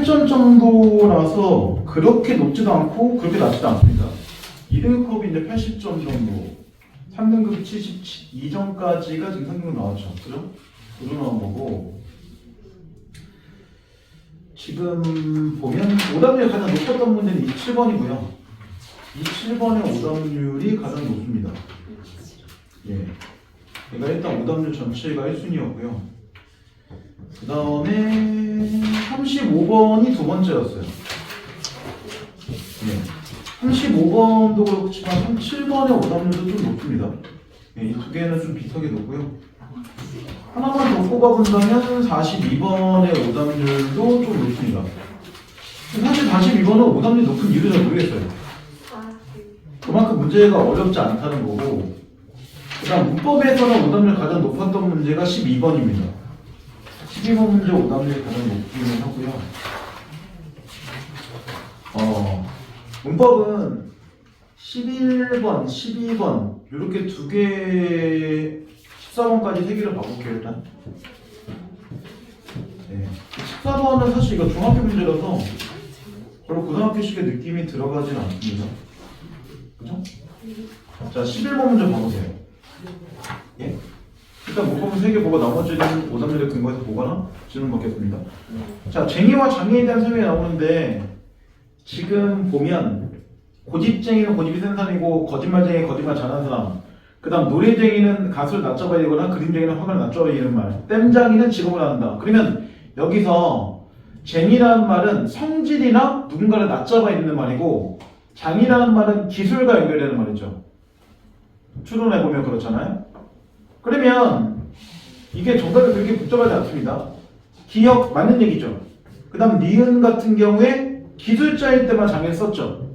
80점 정도라서 그렇게 높지도 않고 그렇게 낮지도 않습니다. 2등급인데 80점 정도. 3등급 72점까지가 지금 상등급 나왔죠. 그죠? 그로 나온 거고. 지금 보면 오답률이 가장 높았던 문제는 이 7번이고요. 이 7번의 오답률이 가장 높습니다. 예. 얘가 일단 오답률 전체가 1순위였고요. 그 다음에 35번이 두 번째였어요. 예. 35번도 그렇지만 37번의 오답률도 좀 높습니다. 예, 이 두 개는 좀 비슷하게 높고요. 하나만 더 꼽아본다면 42번의 오답률도 좀 높습니다. 사실 42번은 오답률 높은 이유를 잘 모르겠어요. 그만큼 문제가 어렵지 않다는 거고, 그 다음 문법에서는 오답률 가장 높았던 문제가 12번입니다. 12번 문제 오답률이 가장 높기는 하고요. 문법은 11번, 12번 이렇게 두 개, 14번까지 세 개를 봐볼게요 일단. 네. 14번은 사실 이거 중학교 문제라서 별로 고등학교식의 느낌이 들어가진 않습니다. 그죠? 자, 11번 문제 봐보세요. 예? 일단 문법은 3개 보고 나머지는 오답률에 근거해서 보거나 질문 받겠습니다. 자, 쟁이와 장애에 대한 설명이 나오는데 지금 보면 고집쟁이는 고집이 센 사람이고 거짓말쟁이 거짓말 잘하는 사람, 그 다음 노래쟁이는 가수를 낮춰봐야 되거나 그림쟁이는 화가를 낮춰봐야 되는 말, 땜장이는 직업을 한다. 그러면 여기서 쟁이라는 말은 성질이나 누군가를 낮춰봐야 되는 말이고 장이라는 말은 기술과 연결되는 말이죠. 추론해보면 그렇잖아요. 그러면 이게 정답이 그렇게 복잡하지 않습니다. 기억 맞는 얘기죠. 그 다음 니은 같은 경우에 기술자일 때만 장애를 썼죠.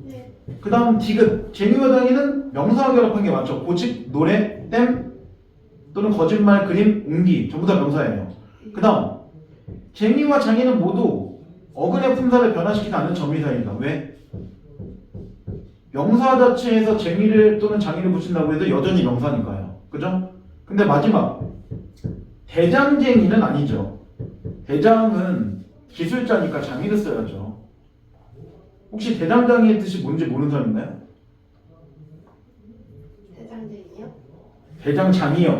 그 다음 디귿, 쟁이와 장애는 명사와 결합한 게 맞죠. 고집, 노래, 땜 또는 거짓말, 그림, 옹기 전부 다 명사예요. 그 다음 쟁이와 장애는 모두 어근의 품사를 변화시키지 않는 점이사입니다. 왜? 명사 자체에서 쟁이를 또는 장애를 붙인다고 해도 여전히 명사니까요. 그죠? 근데 마지막 대장쟁이는 아니죠. 대장은 기술자니까 장애를 써야죠. 혹시 대장장이의 뜻이 뭔지 모르는 사람 있나요? 대장쟁이요? 대장장이요.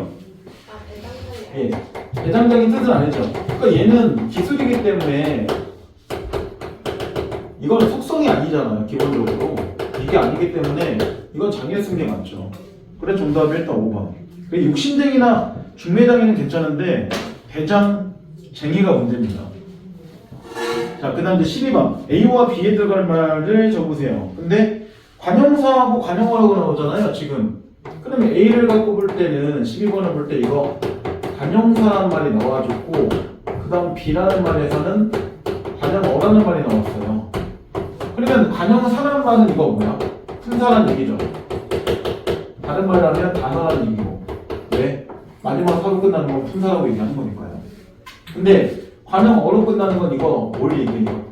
아, 대장쟁이. 예, 대장장이 뜻은 아니죠. 그러니까 얘는 기술이기 때문에 이건 속성이 아니잖아요. 기본적으로 이게 아니기 때문에 이건 장애를 쓴 게 맞죠. 그래 정답이 일단 5번. 육신쟁이나 중매장애는 괜찮은데 대장쟁이가 문제입니다. 자, 그 다음 이제 12번. A와 B에 들어갈 말을 적으세요. 근데 관형사하고 관형어라고 나오잖아요, 지금. 그러면 A를 갖고 볼 때는 12번을 볼 때 이거 관형사라는 말이 나와줬고, 그 다음 B라는 말에서는 관형어라는 말이 나왔어요. 그러면 관형사라는 말은 이거 뭐야? 품사라는 얘기죠. 다른 말로 하면 단어라는 얘기고. 왜? 마지막 사로 끝나는 건 품사라고 얘기하는 거니까요. 근데 관형어로 끝나는 건 이거 뭘 얘기해요?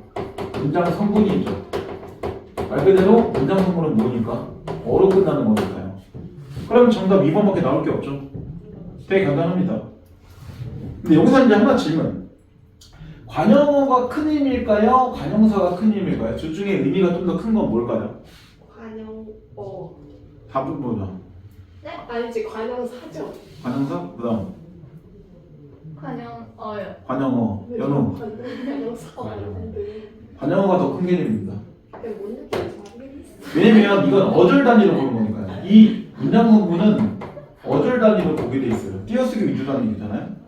문장 성분이죠. 말 그대로 문장 성분은 뭐니까? 어로 끝나는 거니까요. 그럼 정답 2번밖에 나올 게 없죠. 되게 간단합니다. 근데 여기서 이제 하나 질문. 관형어가 큰 의미일까요? 관형사가 큰 의미일까요? 둘 중에 의미가 좀 더 큰 건 뭘까요? 관형어. 답은 뭐죠? 네? 아니지, 관형사죠. 관형사? 그 다음 관형어요. 관형어, 연호. 관형사가 아닌데. 관형어가 더 큰 개념입니다. 근데 뭔 느낌인지 모르겠어. 왜냐면 이건 어절 단위로 보는 거니까요. 이 문장 성분은 어절 단위로 보게 돼 있어요. 띄어쓰기 위주 단위잖아요.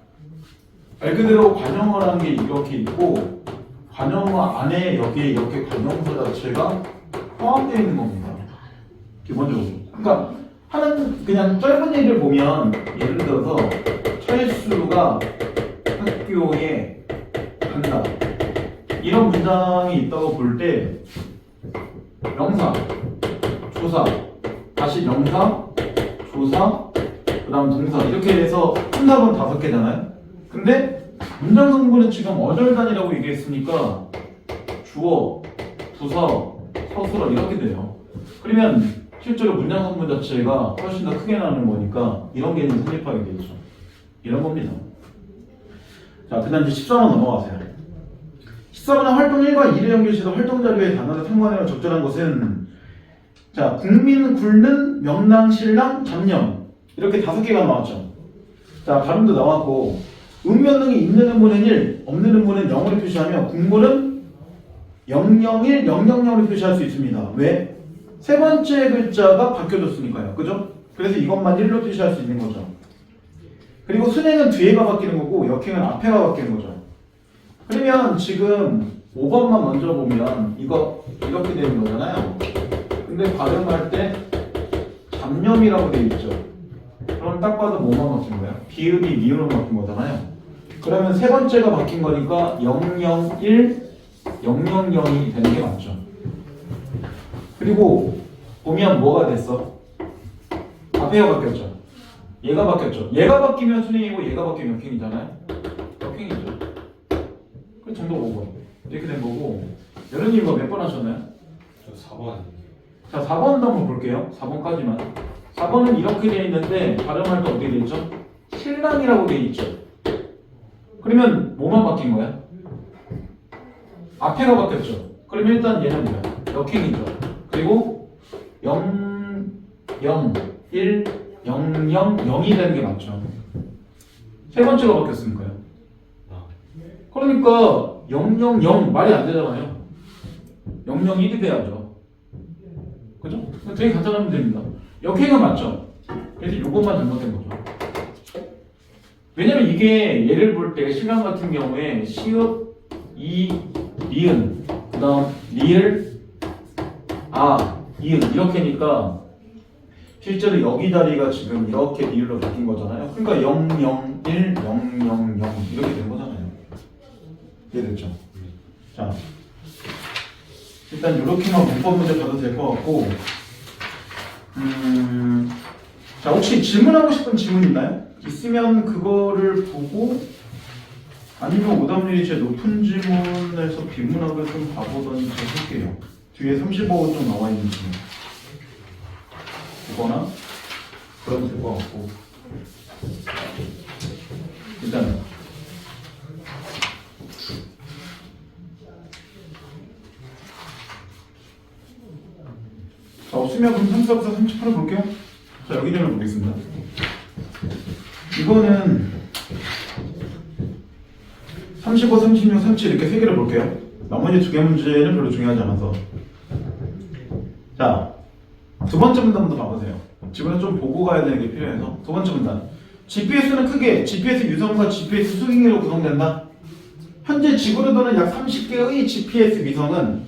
말 그대로 관형어라는 게 이렇게 있고 관형어 안에 여기에 이렇게 관형사 자체가 포함되어 있는 겁니다. 기본적으로. 그러니까 하는 그냥 짧은 얘기를 보면 예를 들어서 철수가 학교에 간다. 이런 문장이 있다고 볼 때 명사, 조사, 다시 명사, 조사, 그 다음 동사 이렇게 해서 품사본 5개잖아요. 근데 문장 성분은 지금 어절단이라고 얘기했으니까 주어, 부사, 서술어 이렇게 돼요. 그러면 실제로 문장 성분 자체가 훨씬 더 크게 나오는 거니까 이런 개념이 성립하게 되죠. 이런 겁니다. 자, 그 다음 이제 14번 넘어가세요. 14번은 활동 1과 2를 연결시켜 활동 자료의 단어를 상관하여 적절한 것은 자, 국민, 굴는, 명랑, 신랑, 잡념 이렇게 5개가 나왔죠. 자, 발음도 나왔고 음면능이 있는 음모는 1, 없는 음모는 0으로 표시하며 국모는 001, 000으로 표시할 수 있습니다. 왜? 세 번째 글자가 바뀌어졌으니까요. 그죠? 그래서 이것만 1로 표시할 수 있는 거죠. 그리고 순행은 뒤에가 바뀌는 거고 역행은 앞에가 바뀌는 거죠. 그러면 지금 5번만 먼저 보면 이거 이렇게 되는 거잖아요. 근데 발음할 때 잡념이라고 되어 있죠. 그럼 딱 봐도 뭐만 바뀐 거야? 비읍이 미음으로 바뀐 거잖아요. 그러면 세 번째가 바뀐 거니까 001, 000이 되는 게 맞죠. 그리고 보면 뭐가 됐어? 앞에가 바뀌었죠. 얘가 바뀌었죠. 얘가 바뀌면 순행이고 얘가 바뀌면 역행이잖아요. 역행이죠. 그 정도 5번 이렇게 된 거고. 여러분이 이거 몇 번 하셨나요? 저 4번. 자, 4번도 한번 볼게요. 4번까지만. 4번은 이렇게 되어 있는데 발음할 때 어떻게 되어 있죠? 신랑이라고 되어 있죠. 그러면 뭐만 바뀐 거야? 앞에가 바뀌었죠. 그럼 일단 얘는 뭐야? 역행이죠. 그리고 0, 0, 1, 0, 0, 0이 되는 게 맞죠. 세 번째가 바뀌었으니까요. 그러니까 0, 0, 0 말이 안 되잖아요. 0, 0, 1이 돼야죠. 그죠? 되게 간단하면 됩니다. 역행은 맞죠? 그래서 이것만 잘못된 거죠. 왜냐면 이게 예를 볼 때 신랑 같은 경우에 시읍, 이, 리은, 그 다음 리을, 아, 이은 이렇게니까 실제로 여기 자리가 지금 이렇게 리을로 바뀐 거잖아요. 그러니까 0, 0, 1, 0, 0, 0 이렇게 된 거잖아요. 이해됐죠? 자, 일단 이렇게만 문법 문제 봐도 될 것 같고 자, 혹시 질문하고 싶은 질문 있나요? 있으면 그거를 보고 아니면 오답률이 제일 높은 질문에서 비문학을 좀 봐보던지 할게요. 뒤에 35호 좀 나와 있는 질문 보거나 그러면 될 것 같고 일단 자, 없으면 그럼 34부터 38을 볼게요. 자, 여기 되면 보겠습니다. 이거는 35, 36, 37 이렇게 세 개를 볼게요. 나머지 두 개 문제는 별로 중요하지 않아서. 자, 두 번째 문단부터 봐보세요. 지금은 좀 보고 가야 되는 게 필요해서. 두 번째 문단. GPS는 크게 GPS 위성과 GPS 수행기로 구성된다. 현재 지구를 도는 약 30개의 GPS 위성은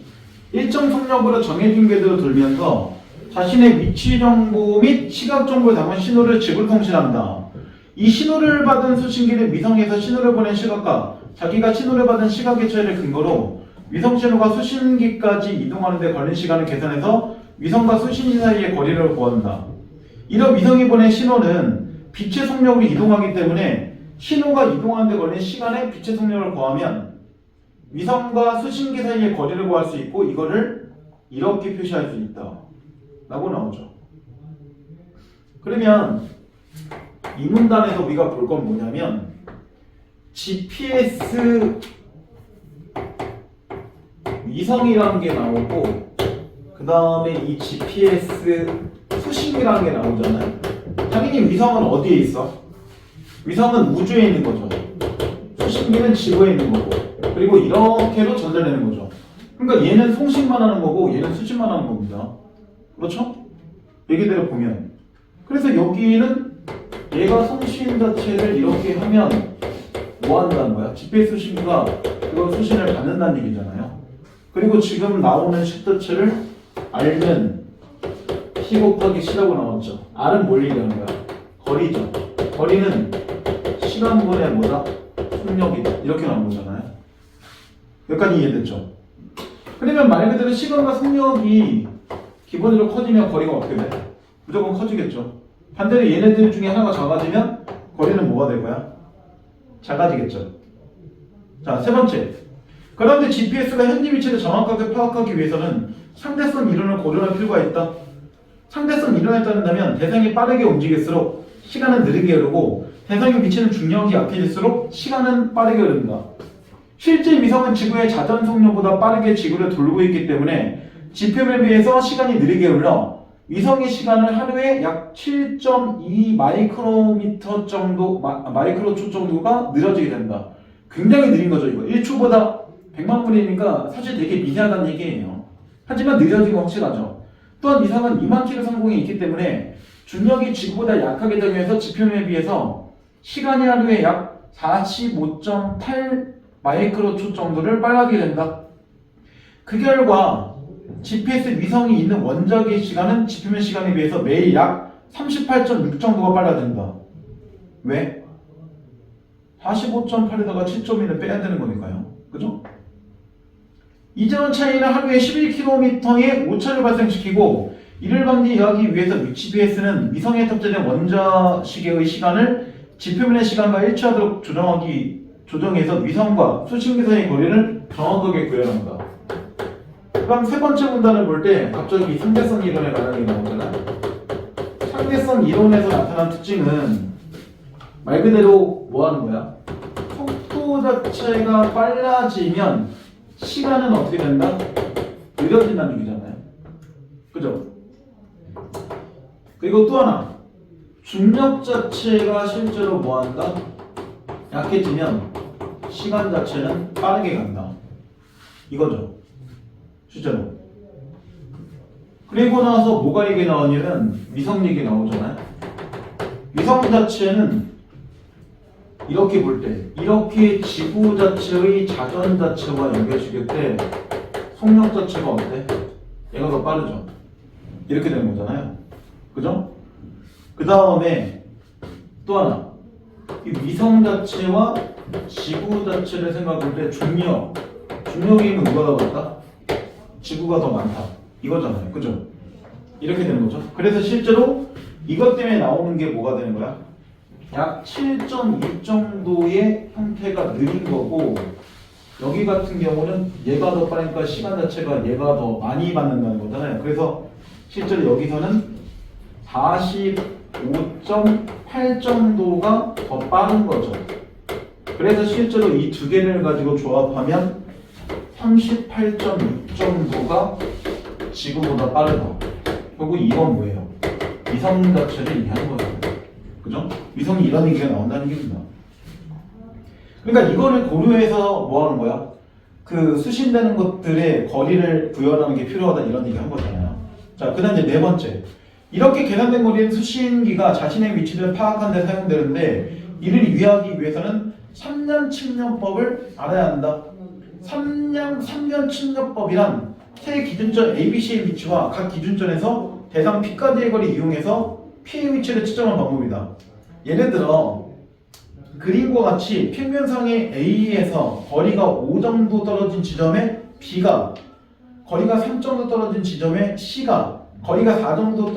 일정 속력으로 정해진 궤도로 돌면서 자신의 위치 정보 및 시각 정보를 담은 신호를 지구로 통신한다. 이 신호를 받은 수신기는 위성에서 신호를 보낸 시각과 자기가 신호를 받은 시각의 차이를 근거로 위성 신호가 수신기까지 이동하는 데 걸린 시간을 계산해서 위성과 수신기 사이의 거리를 구한다. 이런 위성이 보낸 신호는 빛의 속력으로 이동하기 때문에 신호가 이동하는 데 걸린 시간에 빛의 속력을 구하면 위성과 수신기 사이의 거리를 구할 수 있고 이거를 이렇게 표시할 수 있다 라고 나오죠. 그러면 이 문단에서 우리가 볼 건 뭐냐면 GPS 위성이라는 게 나오고 그 다음에 이 GPS 수신기라는 게 나오잖아요. 당연히 위성은 어디에 있어? 위성은 우주에 있는 거죠. 수신기는 지구에 있는 거고 그리고 이렇게로 전달되는 거죠. 그러니까 얘는 송신만 하는 거고 얘는 수신만 하는 겁니다. 그렇죠? 얘기대로 보면 그래서 여기는 얘가 송신 자체를 이렇게 하면 뭐 한다는 거야? GPS 수신기가 그걸 수신을 받는다는 얘기잖아요. 그리고 지금 나오는 식 자체를 R는 P 곱하기 C라고 나왔죠. R은 뭘 얘기하는 거야? 거리죠. 거리는 시간분의 뭐다? 속력이다. 이렇게 나온 거잖아요. 여기까지 이해됐죠? 그러면 말 그대로 시간과 속력이 기본적으로 커지면 거리가 어떻게 돼? 무조건 커지겠죠. 반대로 얘네들 중에 하나가 작아지면 거리는 뭐가 될 거야? 작아지겠죠. 자, 세 번째. 그런데 GPS가 현지 위치를 정확하게 파악하기 위해서는 상대성 이론을 고려할 필요가 있다. 상대성 이론에 따른다면 대상이 빠르게 움직일수록 시간은 느리게 흐르고 대상의 위치는 중력이 약해질수록 시간은 빠르게 흐른다. 실제 위성은 지구의 자전 속력보다 빠르게 지구를 돌고 있기 때문에 지표면에 비해서 시간이 느리게 흘러 위성의 시간을 하루에 약 7.2 마이크로미터 정도, 마이크로초 정도가 느려지게 된다. 굉장히 느린 거죠, 이거. 1초보다 100만 분이니까 사실 되게 미세하다는 얘기예요. 하지만 느려지고 확실하죠. 또한 위성은 2만 킬로 상공에 있기 때문에 중력이 지구보다 약하게 작용해서 지표면에 비해서 시간이 하루에 약 45.8 마이크로초 정도를 빨라지게 된다. 그 결과 GPS 위성이 있는 원작의 시간은 지표면 시간에 비해서 매일 약 38.6 정도가 빨라진다. 왜? 45.8에다가 7.1을 빼야 되는 거니까요. 그죠? 이전 차이는 하루에 11km의 오차를 발생시키고 이를 방지하기 위해서 GPS는 위성에 탑재된 원자시계의 시간을 지표면의 시간과 일치하도록 조정해서 위성과 수신기 사이의 거리를 정확하게 구현한다. 그럼 세 번째 문단을 볼 때 갑자기 상대성 이론에 관한 게 나오잖아. 상대성 이론에서 나타난 특징은 말 그대로 뭐 하는 거야? 속도 자체가 빨라지면 시간은 어떻게 된다? 느려진다는 얘기잖아요. 그죠? 그리고 또 하나, 중력 자체가 실제로 뭐 한다? 약해지면 시간 자체는 빠르게 간다. 이거죠. 실제로. 그리고 나서 뭐가 얘기 나오냐면 위성 얘기 나오잖아요. 위성 자체는 이렇게 볼 때, 이렇게 지구 자체의 자전 자체와 연결시킬 때 속력 자체가 어때? 얘가 더 빠르죠. 이렇게 되는 거잖아요. 그죠? 그 다음에 또 하나, 이 위성 자체와 지구 자체를 생각할 때 중력이 있는 누가 더 많다? 지구가 더 많다. 이거잖아요. 그죠? 이렇게 되는 거죠. 그래서 실제로 이것 때문에 나오는 게 뭐가 되는 거야? 약 7.2 정도의 형태가 느린 거고, 여기 같은 경우는 얘가 더 빠르니까 시간 자체가 얘가 더 많이 받는다는 거잖아요. 그래서 실제로 여기서는 45.8 정도가 더 빠른 거죠. 그래서 실제로 이 두 개를 가지고 조합하면 38.6 정도가 지구보다 빠르다. 결국 이건 뭐예요? 위성 자체를 이해하는 거죠. 그죠? 위성이 이런 얘기가 나온다는 얘기입니다. 그러니까 이거를 고려해서 뭐 하는 거야? 그 수신되는 것들의 거리를 구현하는 게 필요하다 이런 얘기 한 거잖아요. 자, 그 다음 이제 네 번째. 이렇게 계산된 거리는 수신기가 자신의 위치를 파악하는 데 사용되는데 이를 이해하기 위해서는 3년 측량법을 알아야 한다. 3년 측량법이란 세 기준점 ABC의 위치와 각 기준점에서 대상 P까지의 거리를 이용해서 P의 위치를 측정하는 방법이다. 예를 들어 그림과 같이 평면상의 A에서 거리가 5 정도 떨어진 지점에 B가, 거리가 3 정도 떨어진 지점에 C가, 거리가 4 정도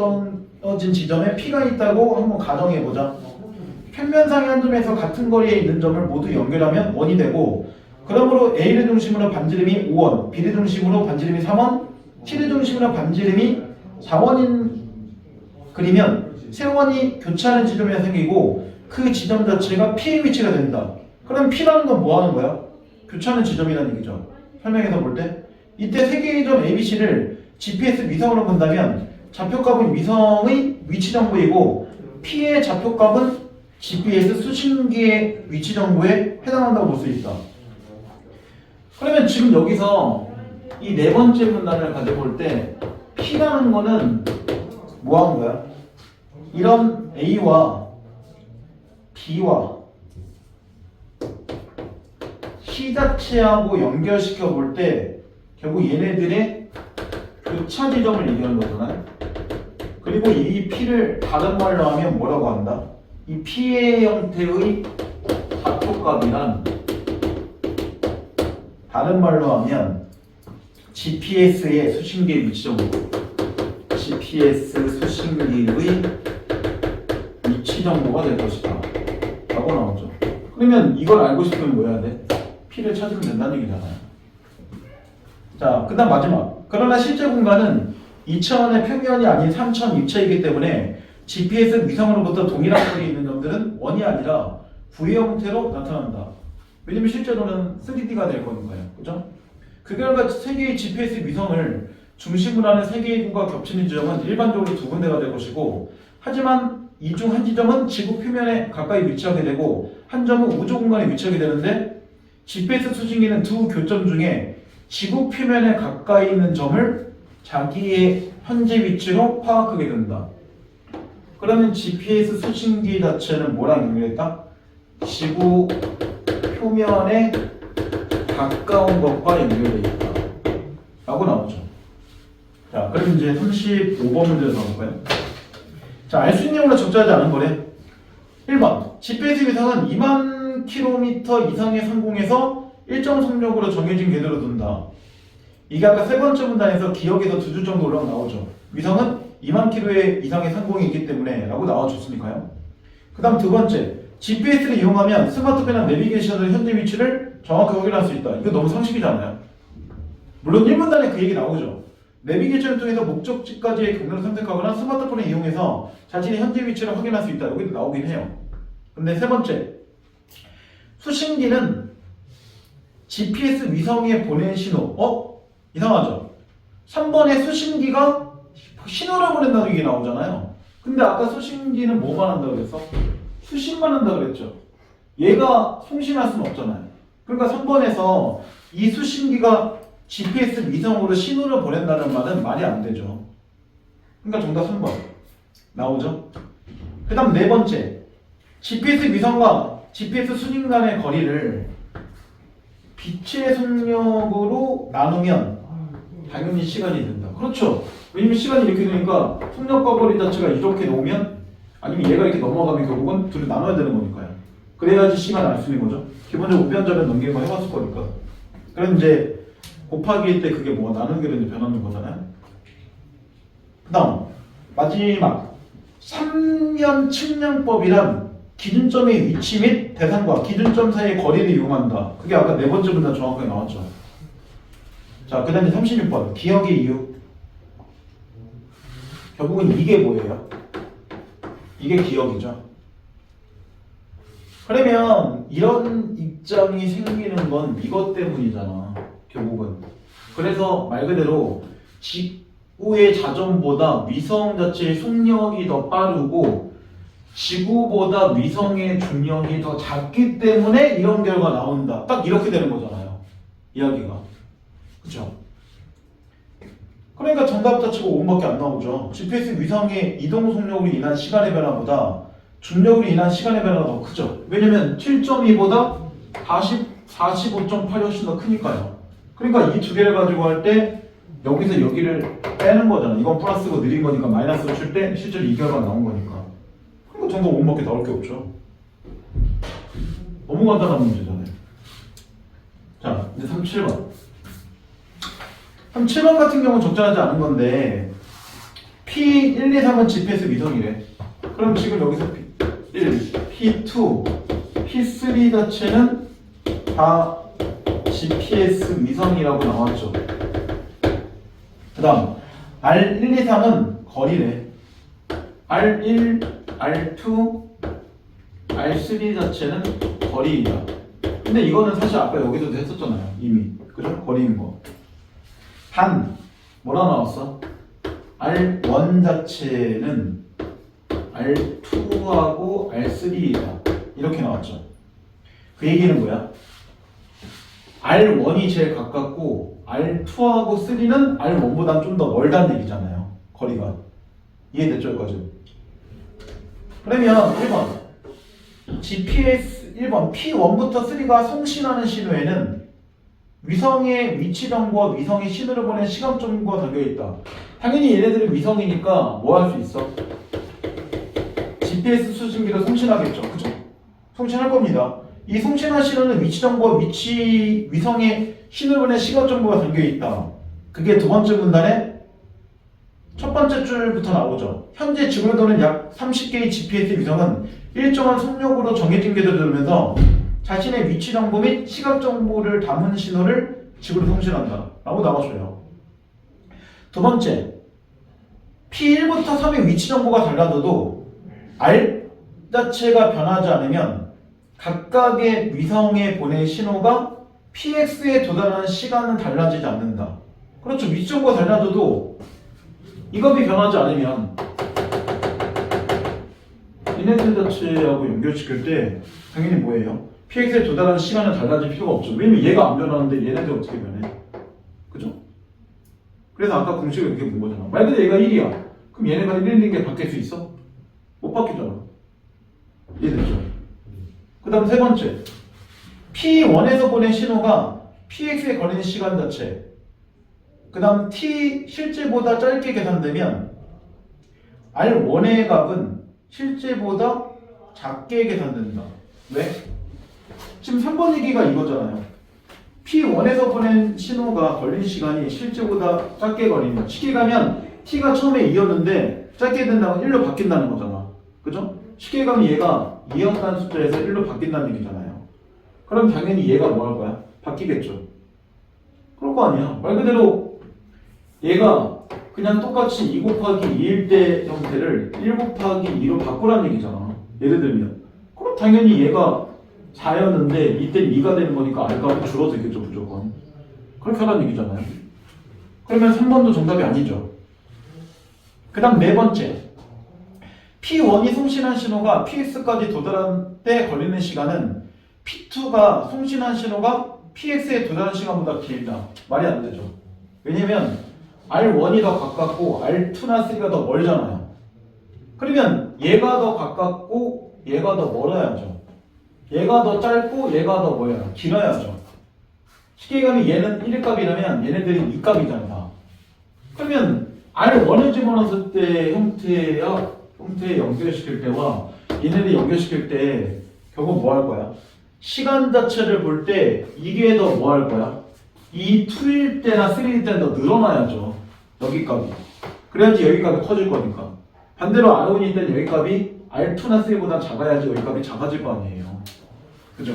떨어진 지점에 P가 있다고 한번 가정해보자. 평면상의 한 점에서 같은 거리에 있는 점을 모두 연결하면 1이 되고, 그러므로 A를 중심으로 반지름이 5원, B를 중심으로 반지름이 3원, C를 중심으로 반지름이 4원인 그리면 세 원이 교차하는 지점이 생기고 그 지점 자체가 P의 위치가 된다. 그럼 P라는 건 뭐 하는 거야? 교차하는 지점이라는 얘기죠. 설명해서 볼 때 이때 세 개의 점 ABC를 GPS 위성으로 본다면 좌표값은 위성의 위치 정보이고 P의 좌표값은 GPS 수신기의 위치 정보에 해당한다고 볼 수 있다. 그러면 지금 여기서 이 네 번째 문단을 가져볼 때 P라는 거는 뭐 하는 거야? 이런 A와 B와 C 자체하고 연결시켜 볼 때 결국 얘네들의 교차 지점을 얘기하는 거잖아요. 그리고 이 P를 다른 말로 하면 뭐라고 한다? 이 P의 형태의 좌표값이란 다른 말로 하면 GPS의 수신기의 위치 정보, GPS 수신기의 위치 정보가 될 것이다 라고 나오죠. 그러면 이걸 알고 싶으면 뭐 해야 돼? P를 찾으면 된다는 얘기잖아요. 자, 그 다음 마지막. 그러나 실제 공간은 2차원의 평면이 아닌 3차원 입체이기 때문에 GPS 위성으로부터 동일한 거리에 있는 점들은 원이 아니라 부의 형태로 나타난다. 왜냐면 실제로는 3D가 될 거니까요. 그죠? 그 결과 세 개의 GPS 위성을 중심으로 하는 세 개의 구가 겹치는 지점은 일반적으로 두 군데가 될 것이고, 하지만 이 중 한 지점은 지구 표면에 가까이 위치하게 되고 한 점은 우주 공간에 위치하게 되는데, GPS 수신기는 두 교점 중에 지구 표면에 가까이 있는 점을 자기의 현재 위치로 파악하게 된다. 그러면 GPS 수신기 자체는 뭐랑 연결했다? 지구 표면에 가까운 것과 연결되어 있다 라고 나오죠. 자, 그럼 이제 35번 문제를 가볼까요? 자, 알 수 있는 걸로 적절하지 않은 거래. 1번 GPS 위성은 2만 km 이상의 상공에서 일정 속력으로 정해진 궤도로 둔다. 이게 아까 세 번째 문단에서 기억에서 두 줄 정도 올라가 나오죠. 위성은 2만 km 이상의 상공이 있기 때문에 라고 나와줬으니까요. 그 다음 두 번째, GPS를 이용하면 스마트폰이나 내비게이션으로 현재 위치를 정확히 확인할 수 있다. 이거 너무 상식이잖아요. 물론 1문단에 그 얘기 나오죠. 내비게이션을 통해서 목적지까지의 경로를 선택하거나 스마트폰을 이용해서 자신의 현재 위치를 확인할 수 있다. 여기도 나오긴 해요. 근데 세 번째, 수신기는 GPS 위성에 보낸 신호. 이상하죠? 3번에 수신기가 신호를 보낸다는 게 나오잖아요. 근데 아까 수신기는 뭐만 한다고 그랬어? 수신만 한다고 그랬죠. 얘가 송신할 수는 없잖아요. 그러니까 3번에서 이 수신기가 GPS 위성으로 신호를 보낸다는 말은 말이 안 되죠. 그러니까 정답 3번 나오죠. 그 다음 네 번째, GPS 위성과 GPS 수신 간의 거리를 빛의 속력으로 나누면 당연히 시간이 된다. 그렇죠. 왜냐면 시간이 이렇게 되니까 속력과 거리 자체가 이렇게 놓으면, 아니면 얘가 이렇게 넘어가면 결국은 둘이 나눠야 되는 거니까요. 그래야지 시간을 알 수 있는 거죠. 기본적으로 우변자변 넘기는 거 해봤을 거니까. 그럼 이제 곱하기일 때 그게 뭐가 나누게 되는 변하는 거잖아요. 그 다음 마지막 3년 측량법이란 기준점의 위치 및 대상과 기준점 사이의 거리를 이용한다. 그게 아까 네 번째 문단 정확하게 나왔죠. 자, 그 다음에 36번 기억의 이유. 결국은 이게 뭐예요? 이게 기억이죠. 그러면 이런 입장이 생기는 건 이것 때문이잖아. 결국은. 그래서 말 그대로 지구의 자전보다 위성 자체의 속력이 더 빠르고 지구보다 위성의 중력이 더 작기 때문에 이런 결과가 나온다. 딱 이렇게 되는 거잖아요. 이야기가. 그쵸? 그러니까 정답 자체가 5번밖에 안 나오죠. GPS 위성의 이동 속력으로 인한 시간의 변화보다 중력으로 인한 시간의 변화가 더 크죠. 왜냐면 7.2보다 45.8이 훨씬 더 크니까요. 그러니까 이 두 개를 가지고 할 때 여기서 여기를 빼는 거잖아. 이건 플러스고 느린 거니까 마이너스로 칠 때 실제로 이 결과가 나온 거니까. 그러니까 정답 5번밖에 나올 게 없죠. 너무 간단한 문제잖아요. 자, 이제 37번. 37번 같은 경우는 적절하지 않은 건데 P1, 2, 3은 GPS 위성이래. 그럼 지금 여기서 P1, P2, P3 자체는 다 GPS 위성이라고 나왔죠. 그 다음 R1, 2, 3은 거리래. R1, R2, R3 자체는 거리이다. 근데 이거는 사실 아까 여기서도 했었잖아요. 이미. 그죠? 거리인 거. 단 뭐라 나왔어? R1 자체는 R2하고 R3이다. 이렇게 나왔죠. 그 얘기는 뭐야? R1이 제일 가깝고 R2하고 3는 R1보다 좀 더 멀다는 얘기잖아요. 거리가. 이해됐죠? 여기까지? 그러면 1번 GPS 1번 P1부터 3가 송신하는 신호에는 위성의 위치 정보와 위성의 신호를 보낸 시간 정보가 담겨있다. 당연히 얘네들은 위성이니까 뭐 할 수 있어? GPS 수신기를 송신하겠죠. 그죠? 송신할 겁니다. 이 송신한 신호는 위치 정보와 위성의 신호를 보낸 시간 정보가 담겨있다. 그게 두 번째 문단의 첫 번째 줄부터 나오죠. 현재 지구를 도는 약 30개의 GPS 위성은 일정한 속력으로 정해진 궤도를 돌면서 자신의 위치 정보 및 시각 정보를 담은 신호를 지구로 송신한다 라고 나와줘요. 두 번째, P1부터 3의 위치 정보가 달라져도 R 자체가 변하지 않으면 각각의 위성에 보낸 신호가 px에 도달하는 시간은 달라지지 않는다. 그렇죠. 위쪽과 달라져도 이 값이 변하지 않으면 얘네들 자체하고 연결시킬 때 당연히 뭐예요? px에 도달하는 시간은 달라질 필요가 없죠. 왜냐면 얘가 안 변하는데 얘네들 어떻게 변해? 그죠? 그래서 아까 공식을 이렇게 본 거잖아. 말 그대로 얘가 1이야. 그럼 얘네가 1인 게 바뀔 수 있어? 못 바뀌잖아. 이해됐죠? 그 다음 세 번째, P1에서 보낸 신호가 PX에 걸리는 시간 자체, 그 다음 T 실제보다 짧게 계산되면 R1의 값은 실제보다 작게 계산된다. 왜? 지금 3번 얘기가 이거잖아요. P1에서 보낸 신호가 걸린 시간이 실제보다 짧게 걸린다. 쉽게 가면 T가 처음에 2였는데 짧게 된다면 1로 바뀐다는 거잖아. 그죠? 쉽게 가면 얘가 2였다는 숫자에서 1로 바뀐다는 얘기잖아요. 그럼 당연히 얘가 뭐 할 거야? 바뀌겠죠. 그럴 거 아니야. 말 그대로 얘가 그냥 똑같이 2 곱하기 2일 때 형태를 1 곱하기 2로 바꾸라는 얘기잖아. 예를 들면. 그럼 당연히 얘가 4였는데 이때 2가 되는 거니까 R값은 줄어들겠죠. 무조건. 그렇게 하라는 얘기잖아요. 그러면 3번도 정답이 아니죠. 그 다음 네 번째, P1이 송신한 신호가 PX까지 도달한 때 걸리는 시간은 P2가 송신한 신호가 PX에 도달한 시간보다 길다. 말이 안 되죠. 왜냐면 R1이 더 가깝고 R2나 3가 더 멀잖아요. 그러면 얘가 더 가깝고 얘가 더 멀어야죠. 얘가 더 짧고 얘가 더 뭐야? 길어야죠. 쉽게 가면 얘는 1의 값이라면 얘네들이 2 값이잖아. 그러면 R1을 집어넣었을 때 형태에 연결시킬 때와 얘네들 연결시킬 때 결국 뭐 할 거야? 시간 자체를 볼 때 이게 더 뭐 할 거야? 이 2일 때나 3일 때는 더 늘어나야죠. 여기 값이. 그래야지 여기 값이 커질 거니까. 반대로 R1일 때는 여기 값이 R2나 3보다 작아야지 여기 값이 작아질 거 아니에요. 그죠?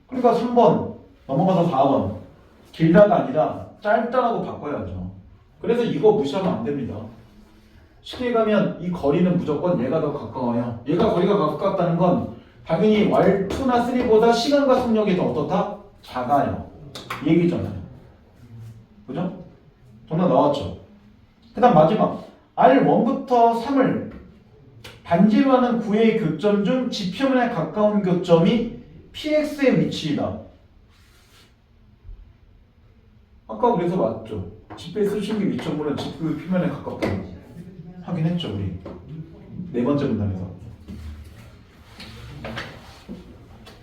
그러니까 3번 넘어가서 4번 길다가 아니라 짧다라고 바꿔야죠. 그래서 이거 무시하면 안 됩니다. 쉽게 가면 이 거리는 무조건 얘가 더 가까워요. 얘가 거리가 가깝다는 건 당연히 R2나 3보다 시간과 속력이 더 어떻다? 작아요. 이 얘기잖아요. 그죠? 정답 나왔죠? 그 다음 마지막 R1부터 3을 반지로 하는 구의 교점 중 지표면에 가까운 교점이 PX의 위치이다. 아까 그래서 맞죠? 지표에 쓰신 게 위점보다 지표 표면에 가깝다고 확인했죠 우리 네 번째 문단에서.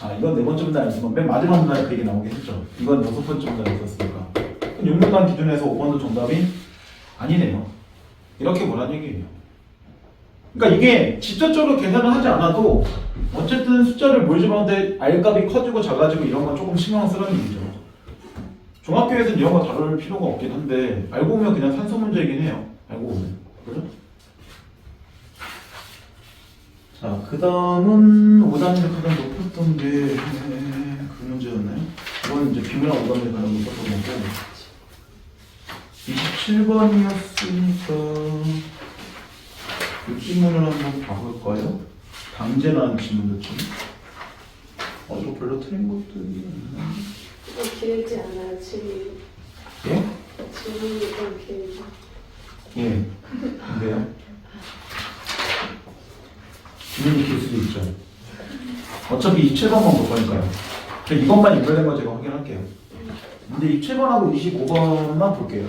아 이건 네 번째 문단 아니지만 맨 마지막 문단에 그 얘기 나오긴 했죠. 이건 여섯 번째 문단에 있었으니까 6문단 기준에서 5번도 정답이 아니네요. 이렇게 뭐란 얘기예요. 그러니까 이게 직접적으로 계산을 하지 않아도 어쨌든 숫자를 뭘 집어넣는데 R값이 커지고 작아지고 이런 건 조금 신경 쓰라는 얘기죠. 중학교에서는 이런 거 다룰 필요가 없긴 한데 알고 보면 그냥 산수 문제이긴 해요. 알고 보면. 그죠? 자, 그 다음은 5단위를 가장 높였던 게 그 문제였나요? 이건 이제 비문학 5단위를 가장 높였던 거고 27번이었으니까 이 질문을 한번 봐볼까요? 당제라는 질문 도좀 이거 별로 틀린 것들이 있나? 이거 길지 않아요, 질문이. 예? 질문이 좀 길죠. 예. 근데요? 질문이 길 수도 있죠. 어차피 27번만 볼 거니까요. 이것만 연결된 거 제가 확인할게요. 근데 27번하고 25번만 볼게요.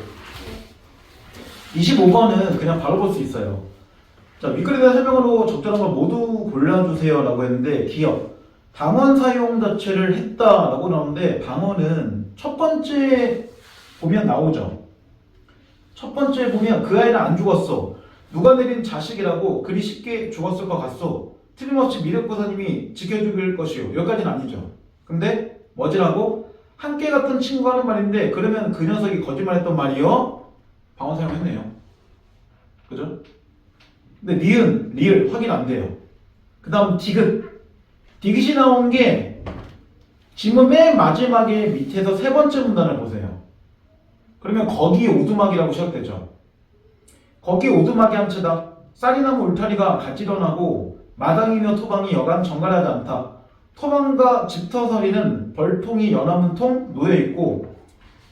25번은 그냥 바로 볼 수 있어요. 자, 윗글에 대한 설명으로 적절한 걸 모두 골라주세요 라고 했는데 기억, 방언 사용 자체를 했다 라고 나오는데 방언은 첫 번째 보면 나오죠. 첫 번째 보면 그 아이는 안 죽었어. 누가 내린 자식이라고 그리 쉽게 죽었을 것 같소. 틀림없이 미륵보사님이 지켜줄 것이요. 여기까지는 아니죠. 근데 뭐지라고? 함께 같은 친구 하는 말인데 그러면 그 녀석이 거짓말했던 말이요? 방언 사용했네요. 그죠? 근데 니은, 리을 확인 안 돼요. 그 다음 디귿. 디귿이 나온 게 지문 맨 마지막에 밑에서 세 번째 문단을 보세요. 그러면 거기 오두막이라고 시작되죠. 거기 오두막이 한 채다. 쌀이나무 울타리가 같이 일어나고 마당이며 토방이 여간 정갈하지 않다. 토방과 집터서리는 벌통이 연화문 통 놓여있고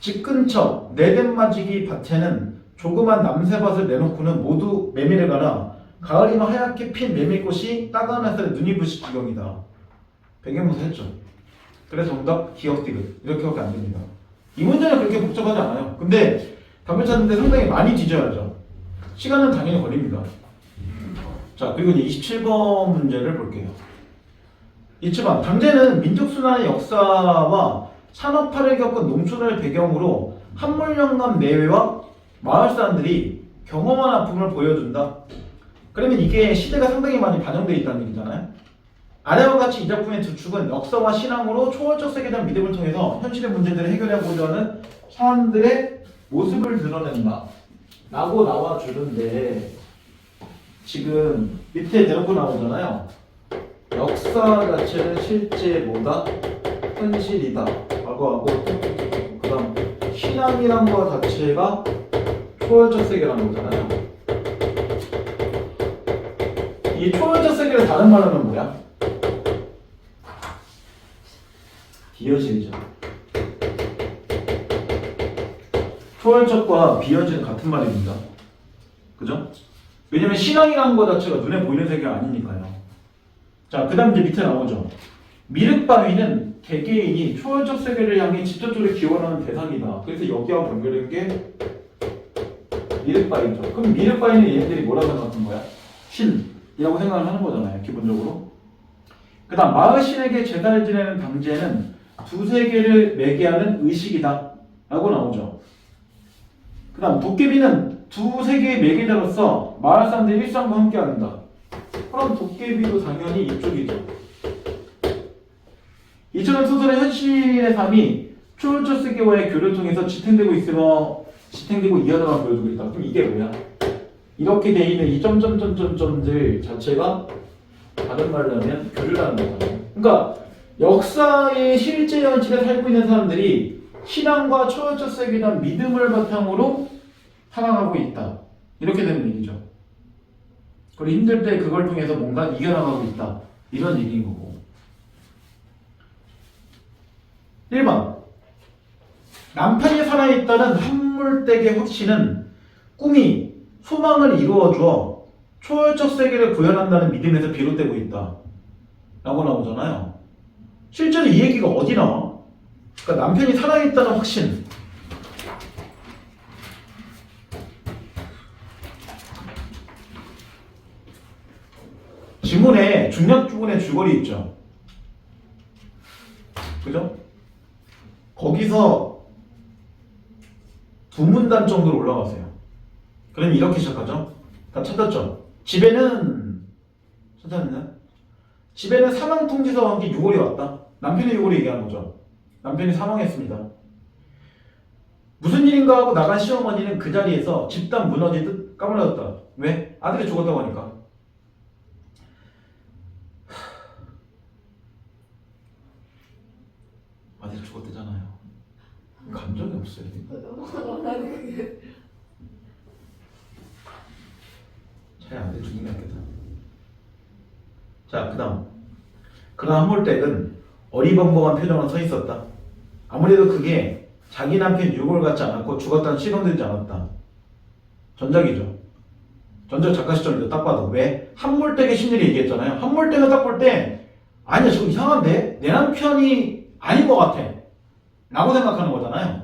집 근처 내덴마지기 밭에는 조그만 남새밭을 내놓고는 모두 메밀을 가나 가을이면 하얗게 핀 메밀꽃이 따가운 햇살에 눈이 부실 지경이다. 배경문서 했죠. 그래서 정답 기억 디귿 이렇게밖에 안 됩니다. 이 문제는 그렇게 복잡하지 않아요. 근데 답을 찾는데 상당히 많이 뒤져야죠. 시간은 당연히 걸립니다. 자, 그리고 이제 27번 문제를 볼게요. 27번 당제는 민족순환의 역사와 산업화를 겪은 농촌을 배경으로 한물 영감 내외와 마을 사람들이 경험한 아픔을 보여준다. 그러면 이게 시대가 상당히 많이 반영되어 있다는 얘기잖아요. 아래와 같이 이 작품의 두 축은 역사와 신앙으로 초월적 세계에 대한 믿음을 통해서 현실의 문제들을 해결해보려 하는 사람들의 모습을 드러낸다 라고 나와주는데, 지금 밑에 대놓고 나오잖아요. 역사 자체는 실제 뭐다? 현실이다 라고 하고, 그 다음 신앙이란 거 자체가 초월적 세계라는 거잖아요. 이 초월적 세계를 다른 말로 하면 뭐야? 비현실이죠. 초월적과 비현실은 같은 말입니다. 그죠? 왜냐면 신앙이라는 것 자체가 눈에 보이는 세계가 아니니까요. 자, 그 다음 이제 밑에 나오죠. 미륵바위는 개개인이 초월적 세계를 향해 직접적으로 기원하는 대상이다. 그래서 여기하고 연결된 게 미륵바위죠. 그럼 미륵바위는 얘네들이 뭐라고 생각하는 거야? 신이라고 생각을 하는 거잖아요, 기본적으로. 그 다음 마을신에게 제사를 지내는 당제는 두 세계를 매개하는 의식이다 라고 나오죠. 그 다음 도깨비는 두 세계의 매개자로서 마을 사람들의 일상과 함께한다. 그럼 도깨비도 당연히 이쪽이죠. 이처럼 소설의 현실의 삶이 초월적 세계와의 교류를 통해서 지탱되고 이어나가 보여주고 있다. 그럼 이게 뭐야? 이렇게 돼 있는 이 점점점점점들 자체가 다른 말로 하면 교류라는 거잖아요. 그러니까 역사의 실제 현실에 살고 있는 사람들이 신앙과 초월적 세계에 대한 믿음을 바탕으로 살아가고 있다. 이렇게 되는 얘기죠. 그리고 힘들 때 그걸 통해서 뭔가 이겨나가고 있다. 이런 얘기인 거고. 1번 남편이 살아있다는 한물댁의 확신은 꿈이 소망을 이루어주어 초월적 세계를 구현한다는 믿음에서 비롯되고 있다 라고 나오잖아요. 실제로 이 얘기가 어디 나와? 그러니까 남편이 살아있다는 확신. 지문에 중략주군의 줄거리 있죠. 그죠? 거기서 두 문단 정도로 올라가세요. 그럼 이렇게 시작하죠. 다 찾았죠? 집에는 찾았나요? 집에는 사망 통지서와 함께 유골이 왔다. 남편의 유골이 얘기하는 거죠. 남편이 사망했습니다. 무슨 일인가 하고 나간 시어머니는 그 자리에서 집단 무너지듯 까무러졌다. 왜? 아들이 죽었다고 하니까. 아들이 죽었대잖아요. 감정이 없어요. 차라리 아들이 죽는 게 낫겠다. 자, 그 다음. 그러나 한몰댁은 어리벙벙한 표정으로 서 있었다. 아무래도 그게 자기 남편 유골 같지 않았고 죽었다는 실감되지 않았다. 전작이죠. 전작 작가 시점에도 딱 봐도. 왜? 한몰댁의 심리를 얘기했잖아요. 한몰댁은 딱 볼 때 아니야, 저거 이상한데? 내 남편이 아닌 것 같아 라고 생각하는 거잖아요.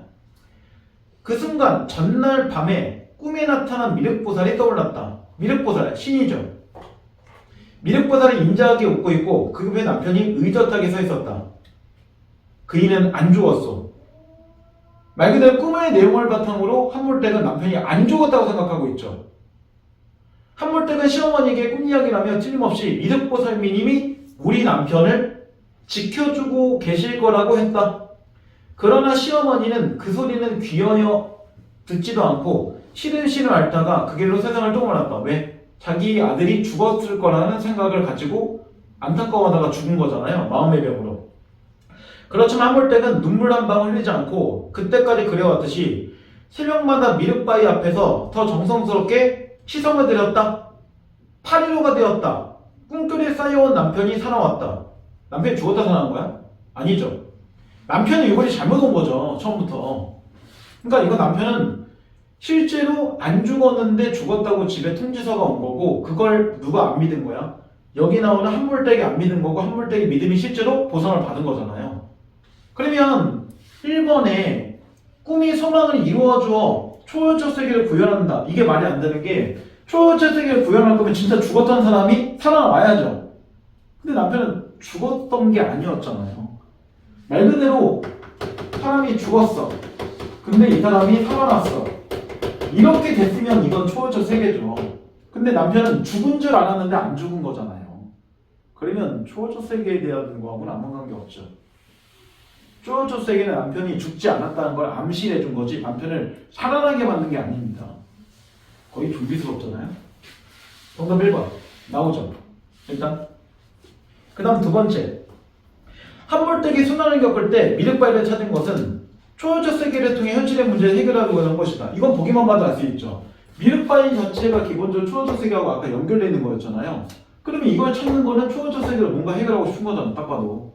그 순간 전날 밤에 꿈에 나타난 미륵보살이 떠올랐다. 미륵보살, 신이죠. 미륵보살은 인자하게 웃고 있고 그 옆에 남편이 의젓하게 서 있었다. 그이는 안 죽었어. 말 그대로 꿈의 내용을 바탕으로 한몰댁은 남편이 안 죽었다고 생각하고 있죠. 한몰댁은 시어머니에게 꿈 이야기를 하며 틀림없이 미륵보살미님이 우리 남편을 지켜주고 계실 거라고 했다. 그러나 시어머니는 그 소리는 귀여여 듣지도 않고 시름시름 앓다가 그 길로 세상을 떠나갔다. 왜? 자기 아들이 죽었을 거라는 생각을 가지고 안타까워하다가 죽은 거잖아요. 마음의 병으로. 그렇지만 한몰댁은 눈물 한 방울 흘리지 않고 그때까지 그래왔듯이 새벽마다 미륵바위 앞에서 더 정성스럽게 시선을 들였다. 8.15가 되었다. 꿈결에 쌓여온 남편이 살아왔다. 남편이 죽었다 살아난 거야? 아니죠. 남편이 이번이 잘못 온 거죠. 처음부터. 그러니까 이거 남편은 실제로 안 죽었는데 죽었다고 집에 통지서가 온 거고 그걸 누가 안 믿은 거야? 여기 나오는 한물댁이 안 믿은 거고 한물댁이 믿음이 실제로 보상을 받은 거잖아요. 그러면 1번에 꿈이 소망을 이루어주어 초월적 세계를 구현한다. 이게 말이 안 되는 게 초월적 세계를 구현할 거면 진짜 죽었던 사람이 살아와야죠. 근데 남편은 죽었던 게 아니었잖아요. 말 그대로 사람이 죽었어. 근데 이 사람이 살아났어. 이렇게 됐으면 이건 초월적 세계죠. 근데 남편은 죽은 줄 알았는데 안 죽은 거잖아요. 그러면 초월적 세계에 대한 거하고는 아무 관계 없죠. 초월적 세계는 남편이 죽지 않았다는 걸 암시해 준 거지 남편을 살아나게 만든 게 아닙니다. 거의 좀비스럽잖아요. 정답 1번 나오죠. 일단 그 다음 두 번째, 한물댁이 순환을 겪을 때 미륵바위를 찾은 것은 초월적 세계를 통해 현실의 문제를 해결하려고 하는 것이다. 이건 보기만 봐도 알 수 있죠. 미륵바위 자체가 기본적으로 초월적 세계하고 아까 연결되어 있는 거였잖아요. 그러면 이걸 찾는 거는 초월적 세계를 뭔가 해결하고 싶은 거잖아. 딱 봐도.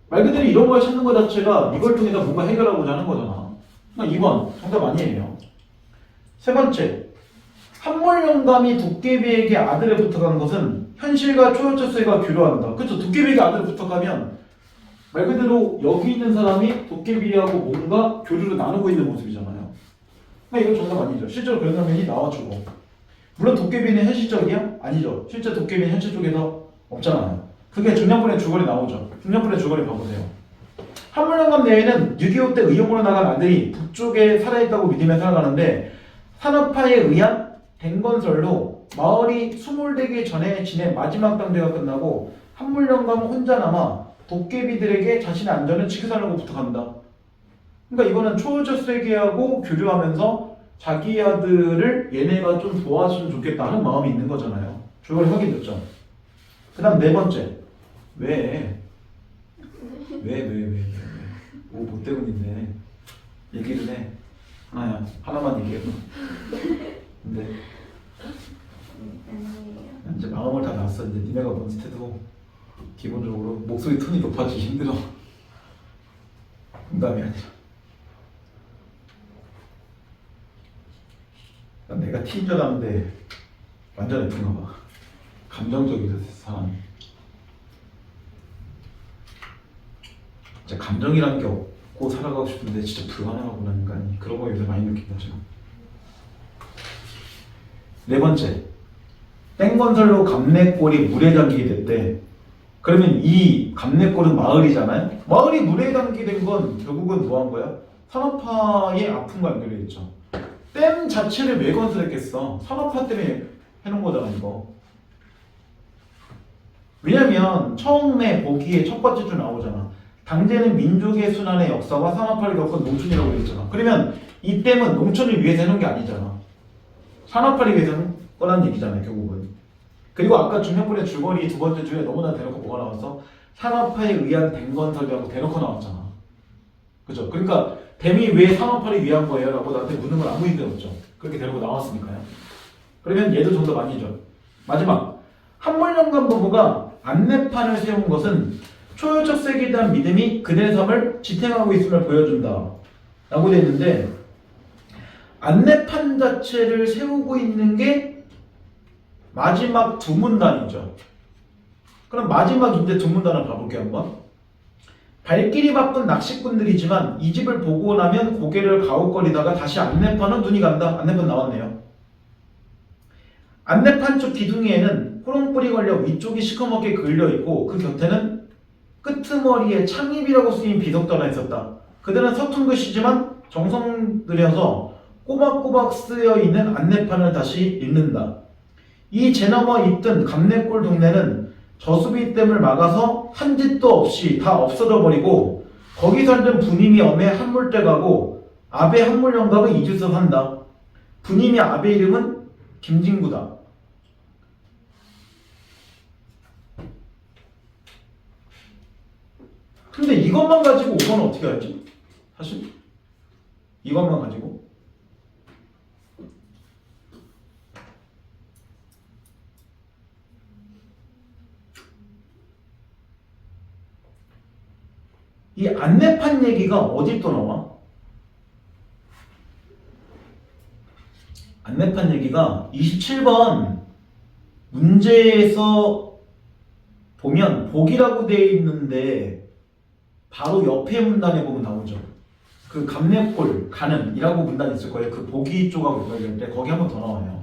말 그대로 이런 걸 찾는 것 자체가 이걸 통해서 뭔가 해결하고자 하는 거잖아. 그러니까 2번 정답 아니에요. 세 번째, 한물 영감이 도깨비에게 아들을 부탁한 것은 현실과 초월적 세계가 교류한다. 그렇죠. 도깨비에게 아들을 부탁하면 말 그대로 여기 있는 사람이 도깨비하고 뭔가 교류를 나누고 있는 모습이잖아요. 그러니까 이건 정답 아니죠. 실제로 그런 장면이 나와주고. 물론 도깨비는 현실적이야? 아니죠. 실제 도깨비는 현실 쪽에서 없잖아요. 그게 중년불의 주거리 나오죠. 중년불의 주거리 봐보세요. 한물영감 내에는 6.25 때 의용으로 나간 아들이 북쪽에 살아있다고 믿으며 살아가는데 산업화에 의한 댕건설로 마을이 수몰되기 전에 지낸 마지막 당대가 끝나고 한물영감은 혼자 남아 도깨비들에게 자신의 안전을 지켜달라고 부탁한다. 그러니까 이거는 초월적 세계하고 교류하면서 자기 아들을 얘네가 좀 도와주면 좋겠다 하는 마음이 있는 거잖아요. 주거리 확인됐죠. 그 다음 네 번째. 왜? 오, 뭐 때문인데. 얘기를 해. 하나야. 하나만 얘기해봐. 근데 이제 마음을 다 놨어. 이제 니네가 뭔지 해도 기본적으로 목소리 톤이 높아지기 힘들어. 농담이 아니라. 내가 T인 줄 알았는데 완전 F인가 봐. 감정적이다 사람이. 진짜 감정이라는 게 없고 살아가고 싶은데 진짜 불안하구나 인간이. 그런 거 요새 많이 느낀다 지금. 네 번째, 땡건설로 감내골이 물에 잠기게 됐대. 그러면 이 감내골은 마을이잖아요. 마을이 물에 잠기게 된 건 결국은 뭐 한 거야? 산업화의 아픔과 연결되어 있죠. 댐 자체를 왜 건설했겠어? 산업화 때문에 해놓은 거잖아 이거. 왜냐면 처음에 보기에 첫 번째 줄 나오잖아. 당제는 민족의 순환의 역사와 산업화를 겪은 농촌이라고 되어 있잖아. 그러면 이 댐은 농촌을 위해서 해놓은 게 아니잖아. 산업화를 위해서 꺼낸 얘기잖아요 결국은. 그리고 아까 중년불의 줄거리 두 번째 줄에 너무나 대놓고 뭐가 나왔어? 산업화에 의한 댐건설이라고 대놓고 나왔잖아. 그죠? 그러니까 댐이 왜 산업화를 위한 거예요? 라고 나한테 묻는 건 아무 의미 없죠. 그렇게 대놓고 나왔으니까요. 그러면 얘도 정답 아니죠. 마지막, 한물영감 부부가 안내판을 세운 것은 초월적 세계에 대한 믿음이 그들의 삶을 지탱하고 있음을 보여준다 라고 되어 있는데, 안내판 자체를 세우고 있는 게 마지막 두 문단이죠. 그럼 마지막 이제 두 문단을 봐볼게요 한번. 발길이 바쁜 낚시꾼들이지만 이 집을 보고 나면 고개를 가웃거리다가 다시 안내판은 눈이 간다. 안내판 나왔네요. 안내판 쪽 기둥이에는 호롱불이 걸려 위쪽이 시커멓게 그을려있고 그 곁에는 끄트머리에 창입이라고 쓰인 비석도 하나 있었다. 그들은 서툰 글씨지만 정성 들여서 꼬박꼬박 쓰여있는 안내판을 다시 읽는다. 이 제너머 있던 감내골 동네는 저수비댐을 막아서 한 짓도 없이 다 없어져 버리고 거기 살던 부님이 엄해 한물대 가고 아베 한물영감은 이주서 산다. 부님이 아베 이름은 김진구다. 근데 이것만 가지고 5번은 어떻게 알지? 사실 이것만 가지고 이 안내판 얘기가 어디 또 나와? 안내판 얘기가 27번 문제에서 보면 복이라고 되어 있는데 바로 옆에 문단에 보면 나오죠. 그 감내골, 가는이라고 문단이 있을 거예요. 그 보기 쪽하고 연결될 때 거기 한 번 더 나와요.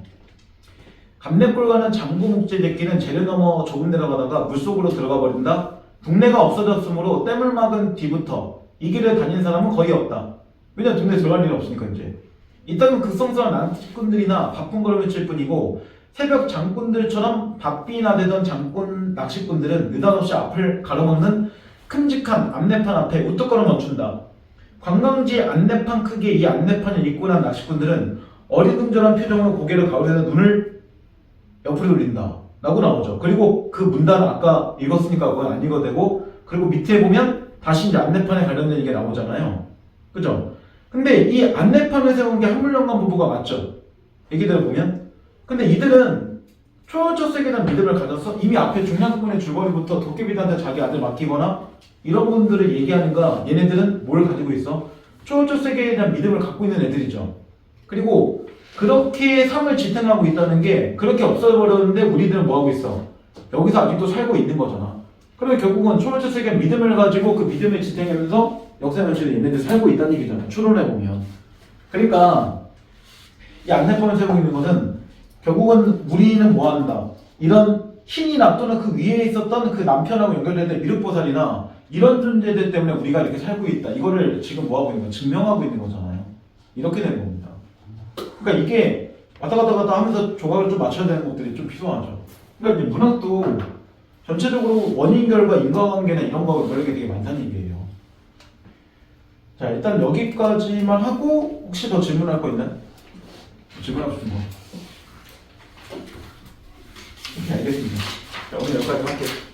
감내골과는 장구 목재제끼는 재를 넘어 좁은 데로 가다가 물속으로 들어가 버린다. 동네가 없어졌으므로 댐을 막은 뒤부터 이 길을 다닌 사람은 거의 없다. 왜냐면 동네에 들어갈 일이 없으니까 이제. 이따금 극성스러운 낚시꾼들이나 바쁜 걸음을 칠 뿐이고 새벽 장꾼들처럼 바삐나 되던 장꾼 낚시꾼들은 느닷없이 앞을 가로막는 큼직한 안내판 앞에 우뚝거려 멈춘다. 관광지 안내판 크기의 이 안내판을 읽고 난 낚시꾼들은 어리둥절한 표정으로 고개를 가로대는 눈을 옆으로 돌린다 라고 나오죠. 그리고 그 문단은 아까 읽었으니까 그건 안 읽어도 되고, 그리고 밑에 보면 다시 이제 안내판에 관련된 이게 나오잖아요. 그죠? 근데 이 안내판을 세운 게 한물령관 부부가 맞죠? 얘기들을 보면. 근데 이들은 초월적색에 대한 믿음을 가져서 이미 앞에 중량권의 줄거리부터 도깨비들한테 자기 아들 맡기거나 이런 분들을 얘기하는가, 얘네들은 뭘 가지고 있어? 초월적색에 대한 믿음을 갖고 있는 애들이죠. 그리고 그렇게 삶을 지탱하고 있다는 게 그렇게 없어버렸는데 우리들은 뭐하고 있어? 여기서 아직도 살고 있는 거잖아. 그러면 결국은 초월적 세계의 믿음을 가지고 그 믿음을 지탱하면서 역사 면치를 얘네들 살고 있다는 얘기잖아. 추론해보면. 그러니까 이 안내판을 세우고 있는 것은 결국은 우리는 뭐한다? 이런 신이나 또는 그 위에 있었던 그 남편하고 연결되는 미륵보살이나 이런 존재들 때문에 우리가 이렇게 살고 있다. 이거를 지금 뭐하고 있는 거야? 증명하고 있는 거잖아요. 이렇게 되는 겁니다. 그러니까 이게 왔다 갔다 하면서 조각을 좀 맞춰야 되는 것들이 좀 필요하죠. 그러니까 이제 문학도 전체적으로 원인 결과 인과관계나 이런 거 그런 게 되게 많다는 얘기예요. 자, 일단 여기까지만 하고 혹시 더 질문할 거 있나요? 질문하고 싶은 거. 오케이, 알겠습니다. 자, 오늘 여기까지 할게요.